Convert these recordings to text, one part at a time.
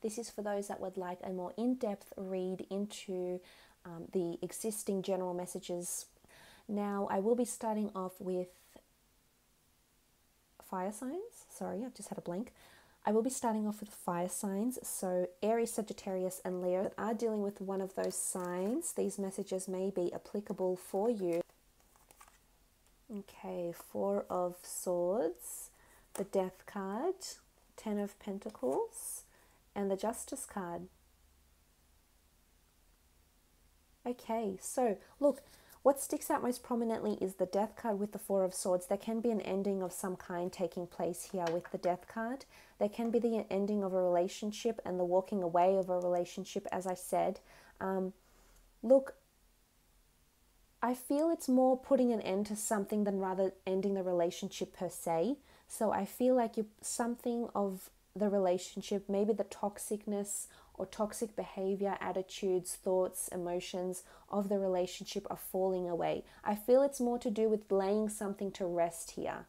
This is for those that would like a more in-depth read into the existing general messages. Now, I will be starting off with fire signs. Sorry, I've just had a blank. I will be starting off with fire signs. So Aries, Sagittarius, and Leo that are dealing with one of those signs. These messages may be applicable for you. Okay, Four of Swords, the Death card, Ten of Pentacles, and the Justice card. Okay, so look, what sticks out most prominently is the Death card with the Four of Swords. There can be an ending of some kind taking place here with the Death card. There can be the ending of a relationship and the walking away of a relationship, as I said. Look, I feel it's more putting an end to something than rather ending the relationship per se. So I feel like something of the relationship, maybe the toxicness or toxic behavior, attitudes, thoughts, emotions of the relationship are falling away. I feel it's more to do with laying something to rest here.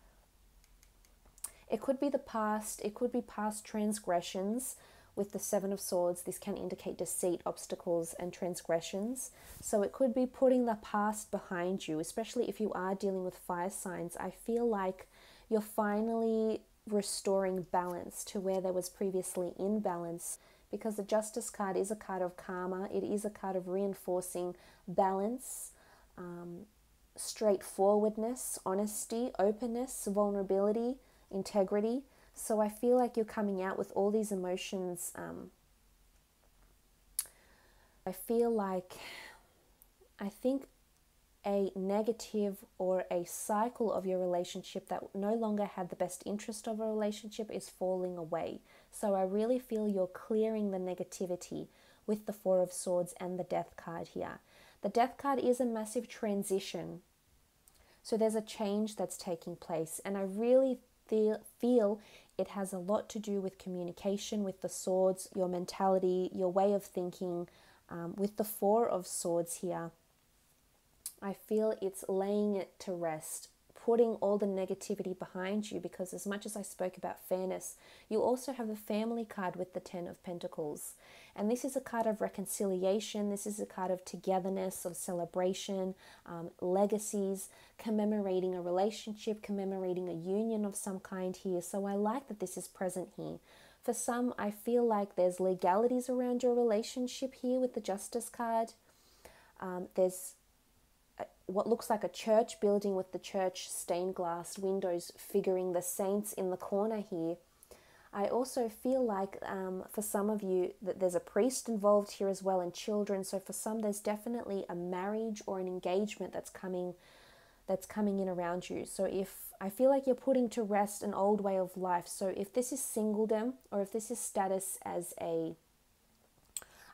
It could be the past, it could be past transgressions. With the Seven of Swords, this can indicate deceit, obstacles, and transgressions. So it could be putting the past behind you, especially if you are dealing with fire signs. I feel like you're finally restoring balance to where there was previously imbalance, because the Justice card is a card of karma. It is a card of reinforcing balance, straightforwardness, honesty, openness, vulnerability, integrity. So I feel like you're coming out with all these emotions. I think a negative or a cycle of your relationship that no longer had the best interest of a relationship is falling away. So I really feel you're clearing the negativity with the Four of Swords and the Death card here. The Death card is a massive transition. So there's a change that's taking place, and I really feel it has a lot to do with communication with the swords, your mentality, your way of thinking. With the Four of Swords here, I feel it's laying it to rest, putting all the negativity behind you, because as much as I spoke about fairness, you also have the Family card with the Ten of Pentacles. And this is a card of reconciliation. This is a card of togetherness, of celebration, legacies, commemorating a relationship, commemorating a union of some kind here. So I like that this is present here. For some, I feel like there's legalities around your relationship here with the Justice card. There's what looks like a church building with the church stained glass windows figuring the saints in the corner here. I also feel like for some of you that there's a priest involved here as well, and children. So for some, there's definitely a marriage or an engagement that's coming in around you. So if I feel like you're putting to rest an old way of life. So if this is singledom, or if this is status as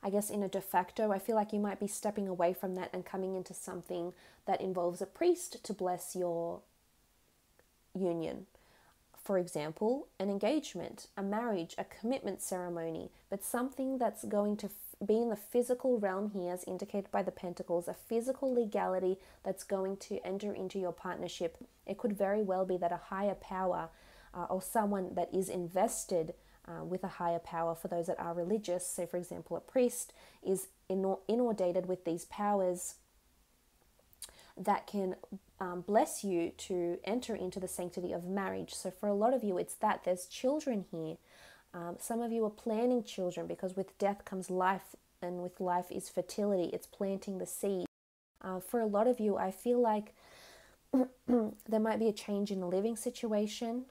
I guess in a de facto, I feel like you might be stepping away from that and coming into something that involves a priest to bless your union. For example, an engagement, a marriage, a commitment ceremony, but something that's going to be in the physical realm here, as indicated by the Pentacles, a physical legality that's going to enter into your partnership. It could very well be that a higher power or someone that is invested with a higher power, for those that are religious, say for example a priest, is inundated with these powers that can bless you to enter into the sanctity of marriage. So for a lot of you, it's that there's children here. Some of you are planning children, because with death comes life, and with life is fertility. It's planting the seed. For a lot of you, I feel like there might be a change in a living situation,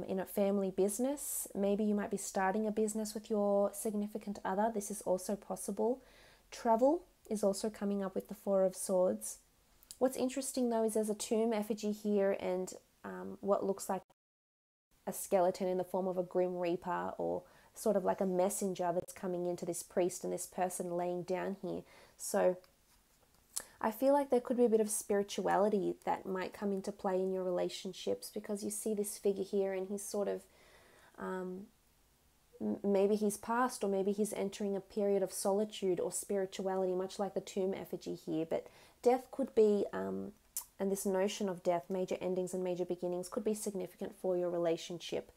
in a family business. Maybe you might be starting a business with your significant other. This is also possible. Travel is also coming up with the Four of Swords. What's interesting though is there's a tomb effigy here, and what looks like a skeleton in the form of a grim reaper, or sort of like a messenger that's coming into this priest and this person laying down here. So I feel like there could be a bit of spirituality that might come into play in your relationships, because you see this figure here and he's sort of, maybe he's passed, or maybe he's entering a period of solitude or spirituality, much like the tomb effigy here. But death could be, and this notion of death, major endings and major beginnings, could be significant for your relationship.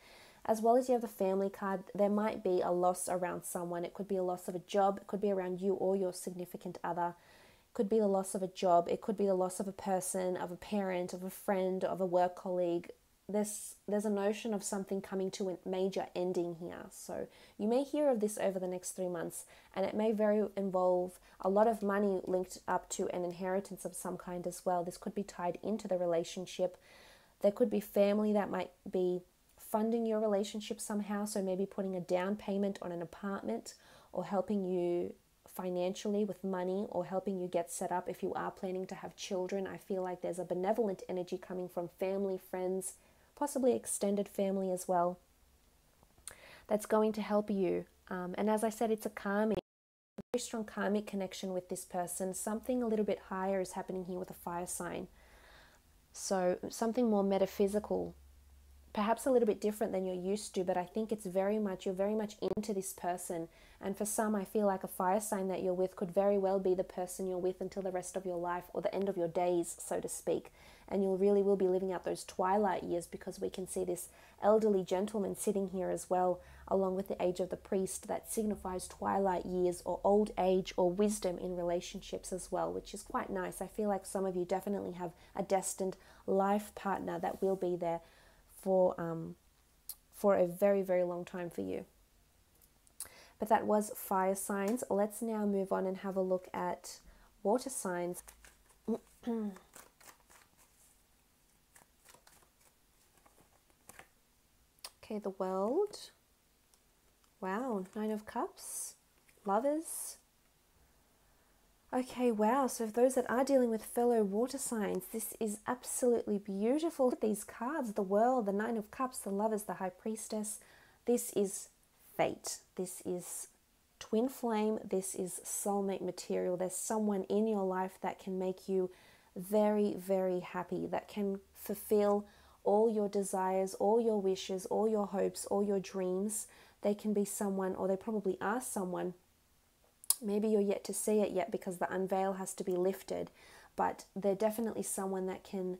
As well as you have the family card, there might be a loss around someone. It could be a loss of a job. It could be around you or your significant other. It could be the loss of a job. It could be the loss of a person, of a parent, of a friend, of a work colleague. There's a notion of something coming to a major ending here. So you may hear of this over the next 3 months, and it may very involve a lot of money linked up to an inheritance of some kind as well. This could be tied into the relationship. There could be family that might be funding your relationship somehow, so maybe putting a down payment on an apartment or helping you financially with money or helping you get set up if you are planning to have children. I feel like there's a benevolent energy coming from family, friends, possibly extended family as well, that's going to help you. And as I said, it's a karmic, very strong karmic connection with this person. Something a little bit higher is happening here with a fire sign. So something more metaphysical, perhaps a little bit different than you're used to, but I think it's you're very much into this person. And for some, I feel like a fire sign that you're with could very well be the person you're with until the rest of your life, or the end of your days, so to speak. And you really will be living out those twilight years, because we can see this elderly gentleman sitting here as well, along with the age of the priest, that signifies twilight years or old age or wisdom in relationships as well, which is quite nice. I feel like some of you definitely have a destined life partner that will be there for a very, very long time for you. But that was fire signs. Let's now move on and have a look at water signs. Okay, the World. Wow, 9 of Cups, Lovers. Okay, wow, so for those that are dealing with fellow water signs, this is absolutely beautiful. Look at these cards, the World, the 9 of Cups, the Lovers, the High Priestess. This is fate. This is twin flame. This is soulmate material. There's someone in your life that can make you very, very happy, that can fulfill all your desires, all your wishes, all your hopes, all your dreams. They can be someone, or they probably are someone. Maybe you're yet to see it yet because the unveil has to be lifted, but they're definitely someone that can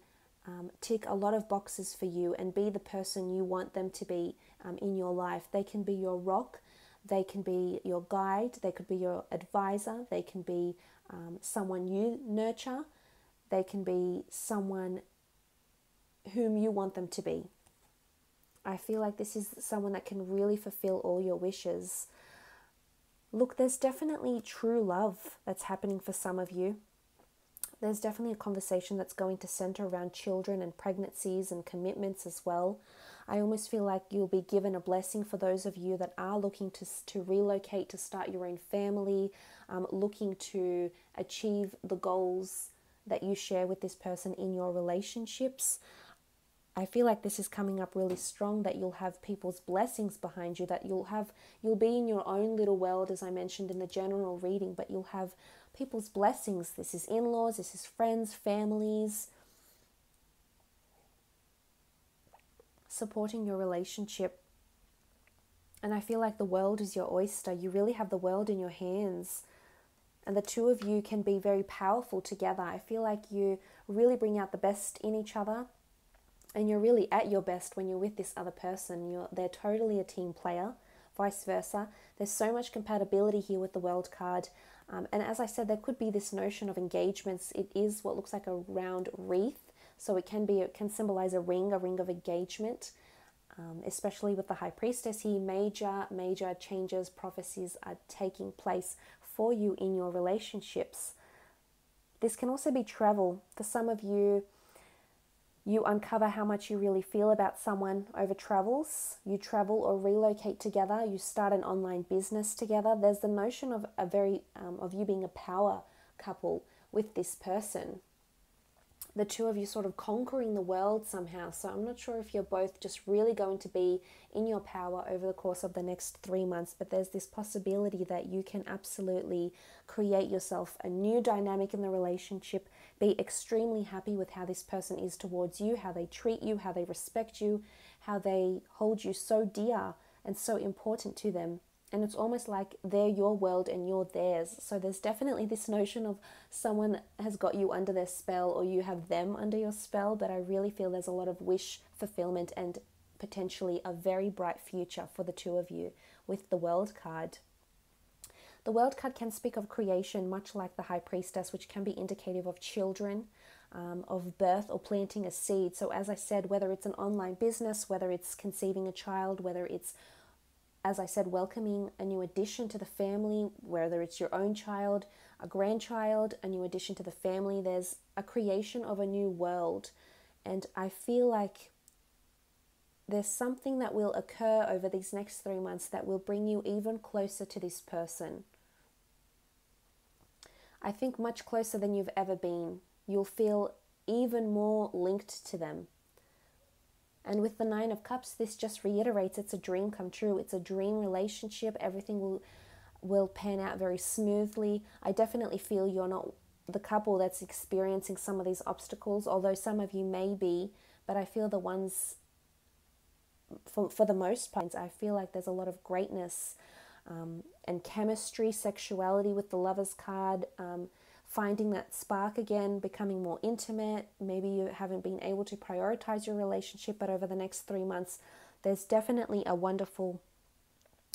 tick a lot of boxes for you and be the person you want them to be in your life. They can be your rock, they can be your guide, they could be your advisor, they can be someone you nurture, they can be someone whom you want them to be. I feel like this is someone that can really fulfill all your wishes. Look, there's definitely true love that's happening for some of you. There's definitely a conversation that's going to center around children and pregnancies and commitments as well. I almost feel like you'll be given a blessing for those of you that are looking to relocate, to start your own family, looking to achieve the goals that you share with this person in your relationships. I feel like this is coming up really strong, that you'll have people's blessings behind you, that you'll be in your own little world, as I mentioned in the general reading, but you'll have people's blessings. This is in-laws, this is friends, families, supporting your relationship. And I feel like the world is your oyster. You really have the world in your hands. And the two of you can be very powerful together. I feel like you really bring out the best in each other. And you're really at your best when you're with this other person. They're totally a team player, vice versa. There's so much compatibility here with the World card. And as I said, there could be this notion of engagements. It is what looks like a round wreath. So it can symbolize a ring of engagement, especially with the High Priestess here. Major changes, prophecies are taking place for you in your relationships. This can also be travel. For some of you, you uncover how much you really feel about someone over travels. You travel or relocate together. You start an online business together. There's the notion of of you being a power couple with this person. The two of you sort of conquering the world somehow. So I'm not sure if you're both just really going to be in your power over the course of the next 3 months, but there's this possibility that you can absolutely create yourself a new dynamic in the relationship, be extremely happy with how this person is towards you, how they treat you, how they respect you, how they hold you so dear and so important to them. And it's almost like they're your world and you're theirs. So there's definitely this notion of someone has got you under their spell or you have them under your spell. But I really feel there's a lot of wish fulfillment and potentially a very bright future for the two of you with the World card. The World card can speak of creation, much like the High Priestess, which can be indicative of children, of birth or planting a seed. So as I said, whether it's an online business, whether it's conceiving a child, whether it's, as I said, welcoming a new addition to the family, whether it's your own child, a grandchild, a new addition to the family, there's a creation of a new world. And I feel like there's something that will occur over these next 3 months that will bring you even closer to this person. I think much closer than you've ever been. You'll feel even more linked to them. And with the Nine of Cups, this just reiterates it's a dream come true. It's a dream relationship. Everything will pan out very smoothly. I definitely feel you're not the couple that's experiencing some of these obstacles, although some of you may be, but I feel the ones, for the most part, I feel like there's a lot of greatness and chemistry, sexuality with the Lovers card, finding that spark again, becoming more intimate. Maybe you haven't been able to prioritize your relationship, but over the next 3 months, there's definitely a wonderful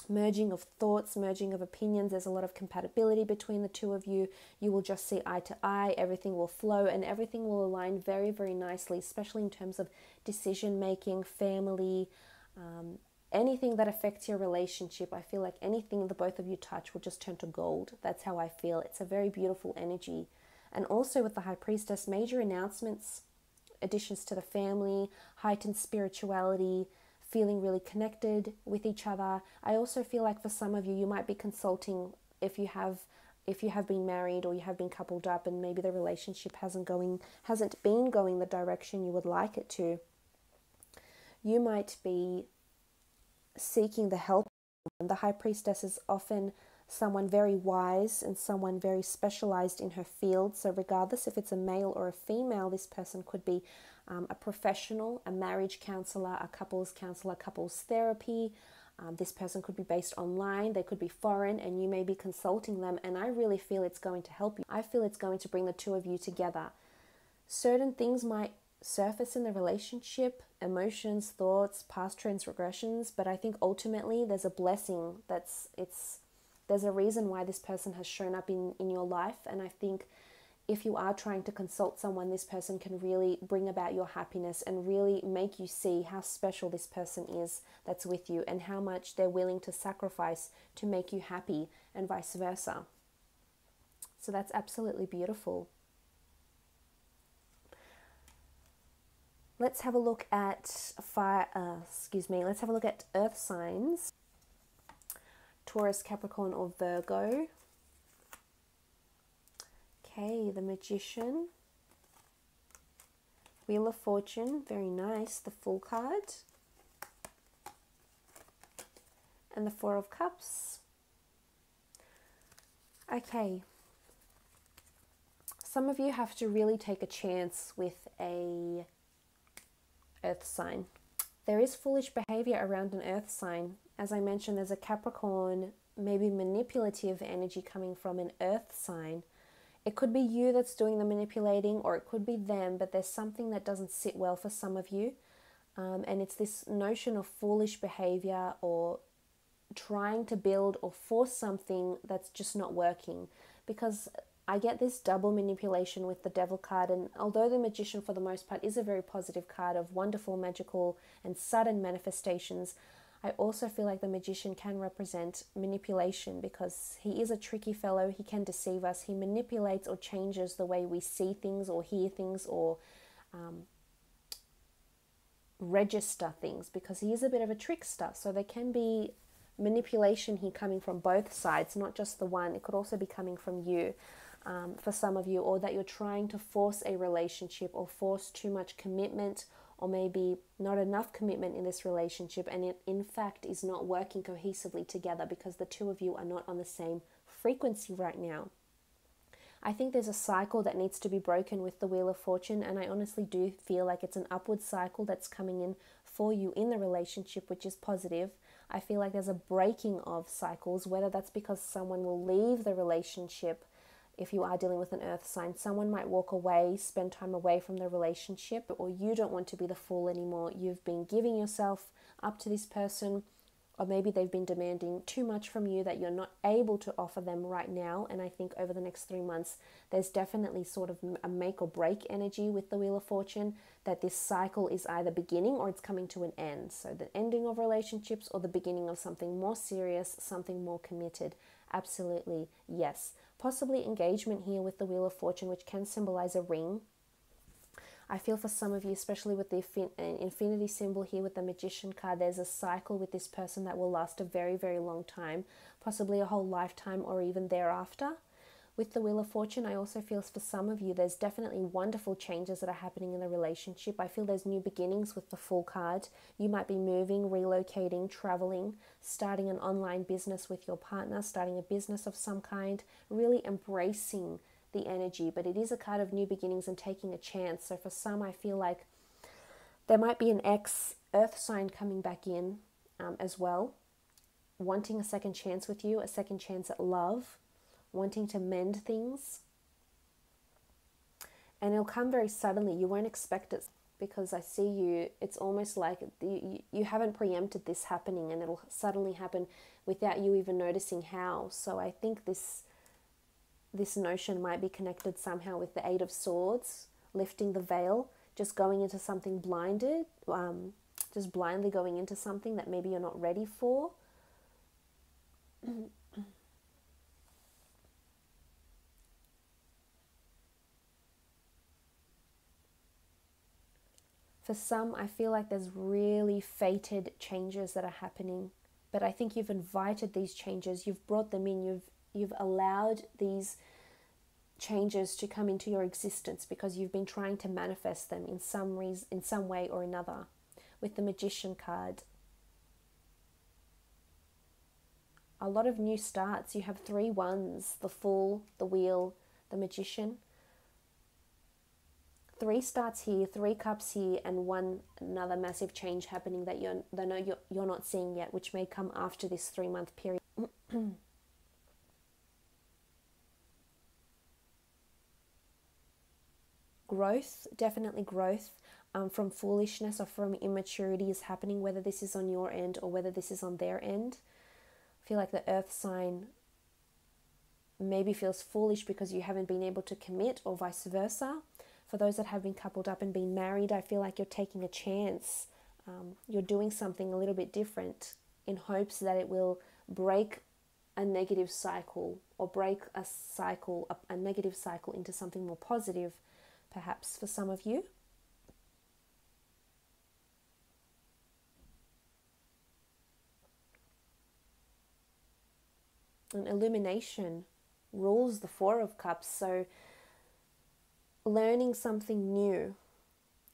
merging of thoughts, merging of opinions. There's a lot of compatibility between the two of you. You will just see eye to eye. Everything will flow and everything will align very, very nicely, especially in terms of decision making, family, anything that affects your relationship. I feel like anything the both of you touch will just turn to gold. That's how I feel. It's a very beautiful energy. And also with the High Priestess, major announcements, additions to the family, heightened spirituality, feeling really connected with each other. I also feel like for some of you, you might be consulting if you have been married or you have been coupled up and maybe the relationship hasn't been going the direction you would like it to. You might be seeking the help. The High Priestess is often someone very wise and someone very specialized in her field. So regardless if it's a male or a female, this person could be a professional, a marriage counselor, a couples counselor, couples therapy. This person could be based online, they could be foreign, and you may be consulting them. And I really feel it's going to help you. I feel it's going to bring the two of you together. Certain things might surface in the relationship, emotions, thoughts, past transgressions, but I think ultimately there's a blessing. There's a reason why this person has shown up in your life, and I think if you are trying to consult someone, this person can really bring about your happiness and really make you see how special this person is that's with you and how much they're willing to sacrifice to make you happy and vice versa. So that's absolutely beautiful. Let's have a look at let's have a look at earth signs. Taurus, Capricorn or Virgo. Okay, the Magician, Wheel of Fortune, very nice, the Fool card, and the Four of Cups. Okay, some of you have to really take a chance with a earth sign. There is foolish behavior around an earth sign. As I mentioned, there's a Capricorn, maybe manipulative energy coming from an earth sign. It could be you that's doing the manipulating, or it could be them, but there's something that doesn't sit well for some of you. And it's this notion of foolish behavior or trying to build or force something that's just not working. Because I get this double manipulation with the Devil card, and although the Magician for the most part is a very positive card of wonderful, magical and sudden manifestations, I also feel like the Magician can represent manipulation because he is a tricky fellow. He can deceive us. He manipulates or changes the way we see things or hear things or register things because he is a bit of a trickster. So there can be manipulation here coming from both sides, not just the one. It could also be coming from you for some of you, or that you're trying to force a relationship or force too much commitment, or maybe not enough commitment in this relationship, and it in fact is not working cohesively together because the two of you are not on the same frequency right now. I think there's a cycle that needs to be broken with the Wheel of Fortune, and I honestly do feel like it's an upward cycle that's coming in for you in the relationship, which is positive. I feel like there's a breaking of cycles, whether that's because someone will leave the relationship if you are dealing with an earth sign. Someone might walk away, spend time away from the relationship, or you don't want to be the fool anymore. You've been giving yourself up to this person, or maybe they've been demanding too much from you that you're not able to offer them right now. And I think over the next 3 months, there's definitely sort of a make or break energy with the Wheel of Fortune, that this cycle is either beginning or it's coming to an end. So the ending of relationships or the beginning of something more serious, something more committed. Absolutely, yes. Possibly engagement here with the Wheel of Fortune, which can symbolize a ring. I feel for some of you, especially with the infinity symbol here with the Magician card, there's a cycle with this person that will last a very, very long time, possibly a whole lifetime or even thereafter. With the Wheel of Fortune, I also feel for some of you, there's definitely wonderful changes that are happening in the relationship. I feel there's new beginnings with the Fool card. You might be moving, relocating, traveling, starting an online business with your partner, starting a business of some kind, really embracing the energy. But it is a card of new beginnings and taking a chance. So for some, I feel like there might be an ex-earth sign coming back in as well, wanting a second chance with you, a second chance at love, wanting to mend things. And it'll come very suddenly. You won't expect it, because I see you, it's almost like you haven't preempted this happening, and it'll suddenly happen without you even noticing how. So I think this notion might be connected somehow with the Eight of Swords, lifting the veil, just going into something blinded, just blindly going into something that maybe you're not ready for. For some, I feel like there's really fated changes that are happening, but I think you've invited these changes, you've brought them in, you've allowed these changes to come into your existence because you've been trying to manifest them in some way or another. With the Magician card, a lot of new starts. You have 3 wands, the Fool, the Wheel, the Magician. 3 starts here, 3 cups here, and another massive change happening that you're not seeing yet, which may come after this 3-month period. Growth, definitely growth from foolishness or from immaturity is happening, whether this is on your end or whether this is on their end. I feel like the earth sign maybe feels foolish because you haven't been able to commit, or vice versa. For those that have been coupled up and been married, I feel like you're taking a chance. You're doing something a little bit different in hopes that it will break a negative cycle, or break a negative cycle into something more positive, perhaps for some of you. And illumination rules the 4 of Cups, so learning something new.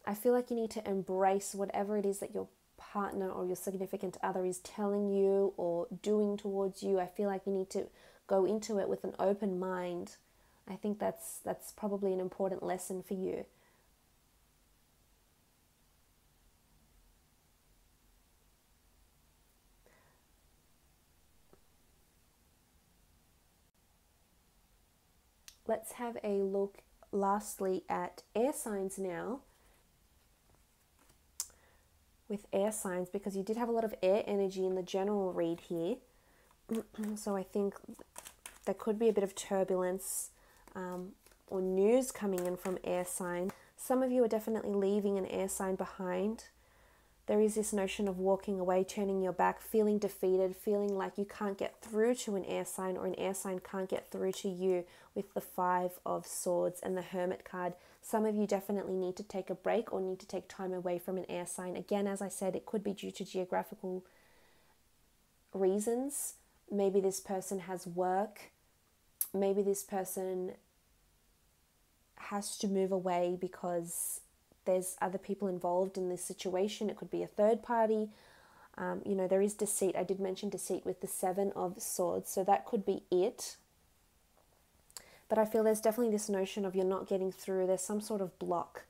I feel like you need to embrace whatever it is that your partner or your significant other is telling you or doing towards you. I feel like you need to go into it with an open mind. I think that's probably an important lesson for you. Let's have a look lastly at air signs now. With air signs, because you did have a lot of air energy in the general read here. So I think there could be a bit of turbulence or news coming in from air sign. Some of you are definitely leaving an air sign behind. There is this notion of walking away, turning your back, feeling defeated, feeling like you can't get through to an air sign, or an air sign can't get through to you, with the 5 of Swords and the Hermit card. Some of you definitely need to take a break or need to take time away from an air sign. Again, as I said, it could be due to geographical reasons. Maybe this person has work. Maybe this person has to move away because there's other people involved in this situation. It could be a third party. There is deceit. I did mention deceit with the 7 of Swords, so that could be it. But I feel there's definitely this notion of you're not getting through. There's some sort of block.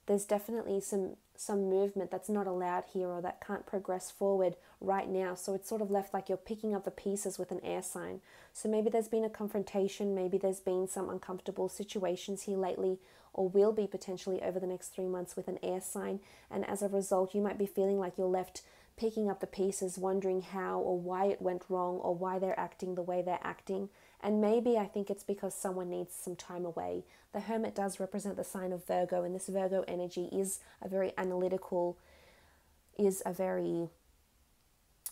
There's definitely some some movement that's not allowed here, or that can't progress forward right now. So it's sort of left like you're picking up the pieces with an air sign. So maybe there's been a confrontation, maybe there's been some uncomfortable situations here lately, or will be potentially over the next 3 months with an air sign. And as a result, you might be feeling like you're left picking up the pieces, wondering how or why it went wrong, or why they're acting the way they're acting. And maybe I think it's because someone needs some time away. The Hermit does represent the sign of Virgo, and this Virgo energy is a very analytical, is a very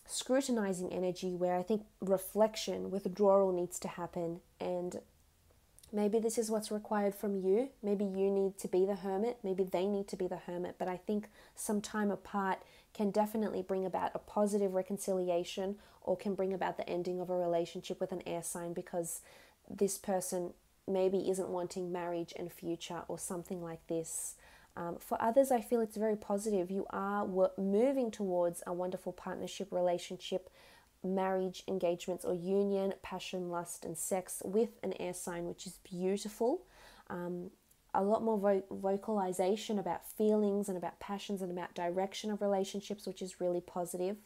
scrutinizing energy, where I think reflection, withdrawal needs to happen. And maybe this is what's required from you. Maybe you need to be the hermit. Maybe they need to be the hermit. But I think some time apart can definitely bring about a positive reconciliation, or can bring about the ending of a relationship with an air sign, because this person maybe isn't wanting marriage and future or something like this. For others, I feel it's very positive. You are moving towards a wonderful partnership, relationship, marriage, engagements, or union, passion, lust, and sex with an air sign, which is beautiful. A lot more vocalization about feelings and about passions and about direction of relationships, which is really positive.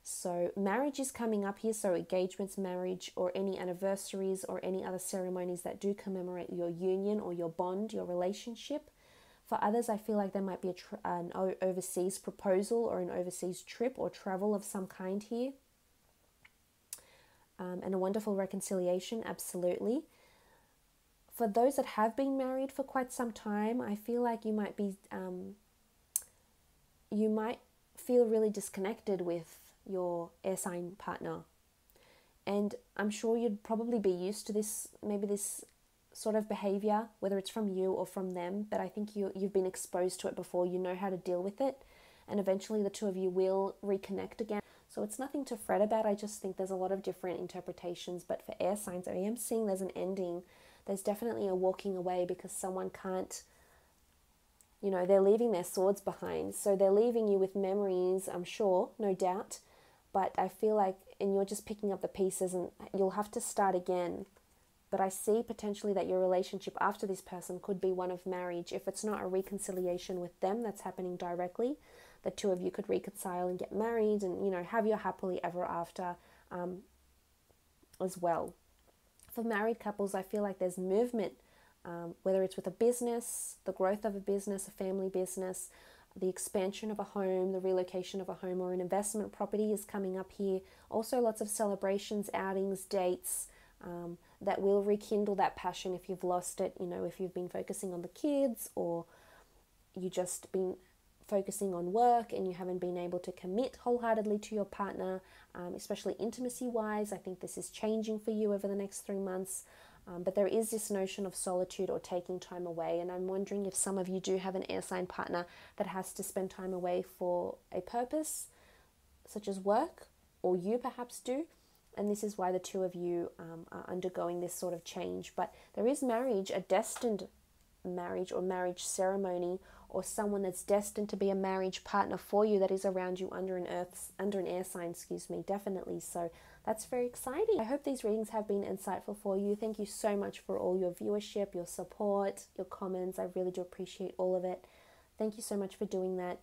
So marriage is coming up here, so engagements, marriage, or any anniversaries or any other ceremonies that do commemorate your union or your bond, your relationship. For others, I feel like there might be an overseas proposal or an overseas trip or travel of some kind here. And a wonderful reconciliation, absolutely. For those that have been married for quite some time, I feel like you might feel really disconnected with your air sign partner. And I'm sure you'd probably be used to this, maybe this sort of behavior, whether it's from you or from them, but I think you've been exposed to it before. You know how to deal with it, and eventually the two of you will reconnect again. So it's nothing to fret about. I just think there's a lot of different interpretations. But for air signs, I am seeing there's an ending. There's definitely a walking away, because someone can't, they're leaving their swords behind. So they're leaving you with memories, I'm sure, no doubt. But I feel like, and you're just picking up the pieces, and you'll have to start again. But I see potentially that your relationship after this person could be one of marriage. If it's not a reconciliation with them that's happening directly, the two of you could reconcile and get married and, have your happily ever after as well. For married couples, I feel like there's movement, whether it's with a business, the growth of a business, a family business, the expansion of a home, the relocation of a home, or an investment property is coming up here. Also lots of celebrations, outings, dates, that will rekindle that passion if you've lost it. If you've been focusing on the kids, or you just been focusing on work and you haven't been able to commit wholeheartedly to your partner, especially intimacy-wise. I think this is changing for you over the next 3 months. But there is this notion of solitude or taking time away. And I'm wondering if some of you do have an air sign partner that has to spend time away for a purpose, such as work, or you perhaps do. And this is why the two of you are undergoing this sort of change. But there is marriage, a destined marriage or marriage ceremony, or someone that's destined to be a marriage partner for you that is around you under an air sign, definitely. So that's very exciting. I hope these readings have been insightful for you. Thank you so much for all your viewership, your support, your comments. I really do appreciate all of it. Thank you so much for doing that.